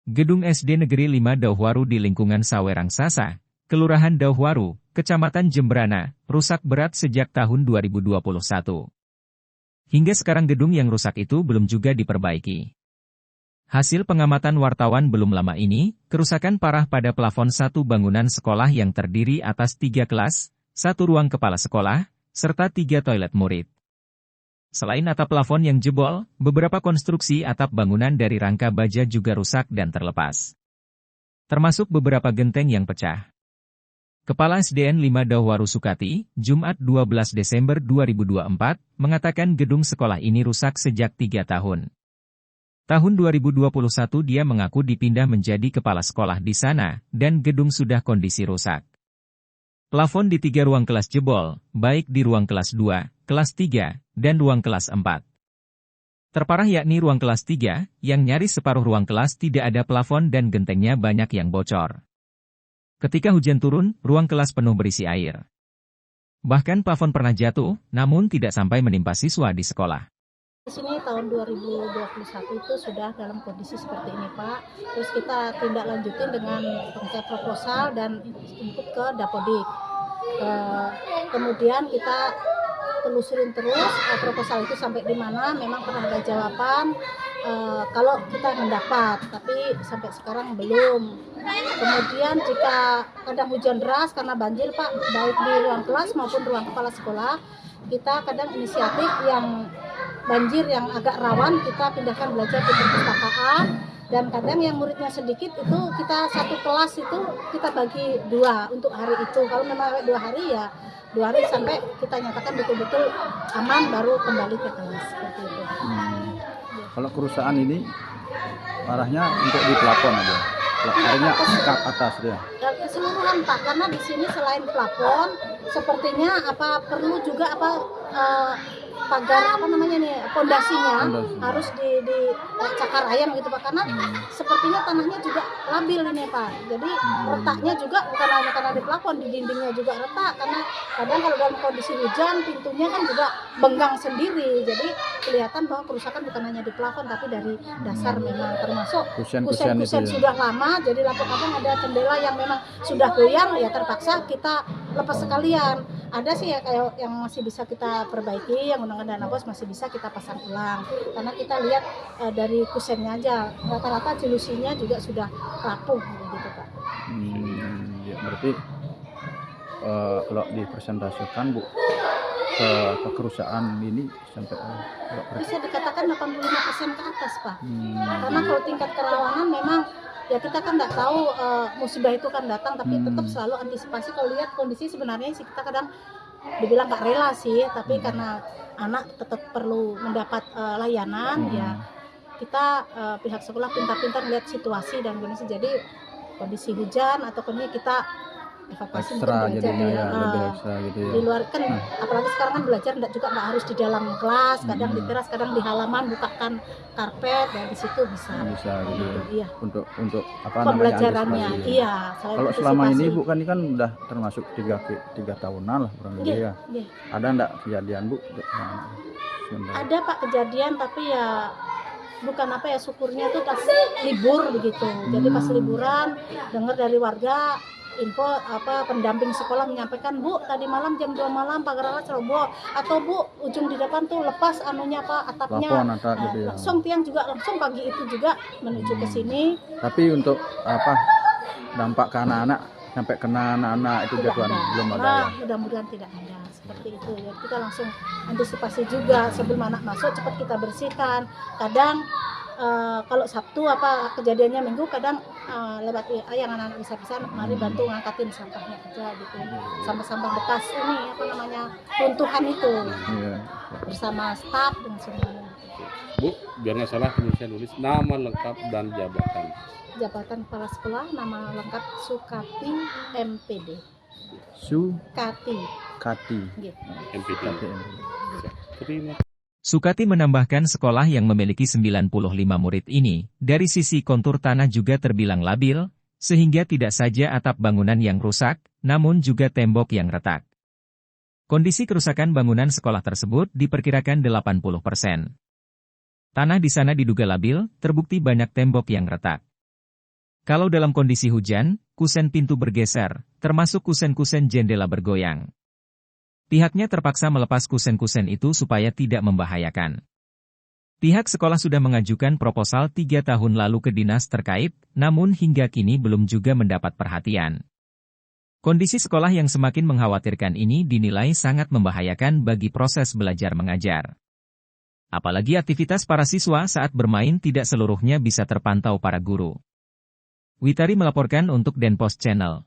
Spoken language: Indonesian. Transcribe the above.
Gedung SD Negeri 5 Dauhwaru di lingkungan Sawerang Sasa, Kelurahan Dauhwaru, Kecamatan Jembrana, rusak berat sejak tahun 2021. Hingga sekarang gedung yang rusak itu belum juga diperbaiki. Hasil pengamatan wartawan belum lama ini, kerusakan parah pada plafon satu bangunan sekolah yang terdiri atas 3 kelas, 1 ruang kepala sekolah, serta 3 toilet murid. Selain atap plafon yang jebol, beberapa konstruksi atap bangunan dari rangka baja juga rusak dan terlepas. Termasuk beberapa genteng yang pecah. Kepala SDN 5 Dauhwaru Sukati, Jumat 12 Desember 2024, mengatakan gedung sekolah ini rusak sejak 3 tahun. Tahun 2021 dia mengaku dipindah menjadi kepala sekolah di sana, dan gedung sudah kondisi rusak. Plafon di 3 ruang kelas jebol, baik di ruang kelas 2, kelas 3, dan ruang kelas 4. Terparah yakni ruang kelas 3, yang nyaris separuh ruang kelas tidak ada plafon dan gentengnya banyak yang bocor. Ketika hujan turun, ruang kelas penuh berisi air. Bahkan plafon pernah jatuh, namun tidak sampai menimpa siswa di sekolah. Di sini tahun 2021 itu sudah dalam kondisi seperti ini, Pak. Terus kita tindak lanjutin dengan pengecek proposal dan input ke Dapodik. Kemudian kita telusurin terus proposal itu sampai di mana, memang pernah ada jawaban kalau kita mendapat, tapi sampai sekarang belum. Kemudian jika kadang hujan deras karena banjir, Pak, baik di ruang kelas maupun ruang kepala sekolah, kita kadang inisiatif yang banjir yang agak rawan kita pindahkan belajar ke perpustakaan, dan kadang yang muridnya sedikit itu kita satu kelas itu kita bagi 2 untuk hari itu. Kalau memang 2 hari ya 2 hari sampai kita nyatakan betul-betul aman baru kembali ke kelas seperti itu. Kalau kerusakan ini parahnya untuk di plafon aja. Akhirnya ke atas dia. Keseluruhan, Pak, karena di sini selain plafon sepertinya perlu juga pagar pondasinya harus di cakar ayam gitu, Pak, karena sepertinya tanahnya juga labil ini, Pak. Jadi retaknya juga bukan hanya karena di plafon, di dindingnya juga retak, karena kadang kalau dalam kondisi hujan pintunya kan juga benggang sendiri. Jadi kelihatan bahwa kerusakan bukan hanya di plafon tapi dari dasar, memang termasuk kusen sudah lama. Jadi kadang ada jendela yang memang sudah goyang, ya terpaksa kita lepas sekalian. Ada sih ya kayak yang masih bisa kita perbaiki, yang menggunakan dana bos masih bisa kita pasang ulang. Karena kita lihat dari kusennya aja, rata-rata jelusinya juga sudah rapuh gitu, Pak. Ya, berarti kalau dipresentasikan, Bu, ke kerusakan ini sampai bisa dikatakan 85% ke atas, Pak. Karena kalau tingkat kerawanan memang ya kita kan nggak tahu musibah itu kan datang, tapi tetap selalu antisipasi. Kalau lihat kondisi sebenarnya sih kita kadang dibilang nggak rela sih, tapi karena anak tetap perlu mendapat layanan, ya kita pihak sekolah pintar-pintar lihat situasi dan kondisi. Jadi kondisi hujan atau kondisi kita evakuasi ekstra jadinya ya, lebih ekstra gitu ya. Di luar kan, apalagi sekarang kan belajar nggak harus di dalam kelas, kadang di teras, kadang di halaman bukakan karpet, dan di situ bisa gitu. Iya. Untuk pembelajarannya, iya. Kalau selama ini, Bu, kan ini kan udah termasuk 3 tahunan lah kurang lebih ya. Ada enggak kejadian, Bu? Ada, Pak, kejadian, tapi ya bukan syukurnya tuh pas libur begitu. Jadi pas liburan dengar dari warga info pendamping sekolah menyampaikan, Bu, tadi malam jam 2 malam pagar alas roboh, atau Bu, ujung di depan tuh lepas atapnya. Gitu ya. Langsung tiang juga langsung pagi itu juga menuju ke sini. Tapi untuk dampak ke anak-anak sampai kena anak-anak itu jatuhan belum ada. Mudah-mudahan tidak ada seperti itu. Ya, kita langsung antisipasi juga sebelum anak masuk cepat kita bersihkan. Kadang kalau Sabtu kejadiannya Minggu, kadang lewat yang anak-anak bisa mari bantu ngangkatin sampahnya aja gitu. Sampah-sampah bekas ini runtuhan itu. Bersama staf dan semuanya. Bu, biar nggak salah saya nulis nama lengkap dan jabatan. Jabatan kepala sekolah, nama lengkap Sukati MPD. Kati. MPD. Terima. Sukati menambahkan sekolah yang memiliki 95 murid ini, dari sisi kontur tanah juga terbilang labil, sehingga tidak saja atap bangunan yang rusak, namun juga tembok yang retak. Kondisi kerusakan bangunan sekolah tersebut diperkirakan 80%. Tanah di sana diduga labil, terbukti banyak tembok yang retak. Kalau dalam kondisi hujan, kusen pintu bergeser, termasuk kusen-kusen jendela bergoyang. Pihaknya terpaksa melepas kusen-kusen itu supaya tidak membahayakan. Pihak sekolah sudah mengajukan proposal 3 tahun lalu ke dinas terkait, namun hingga kini belum juga mendapat perhatian. Kondisi sekolah yang semakin mengkhawatirkan ini dinilai sangat membahayakan bagi proses belajar mengajar. Apalagi aktivitas para siswa saat bermain tidak seluruhnya bisa terpantau para guru. Witari melaporkan untuk Denpos Channel.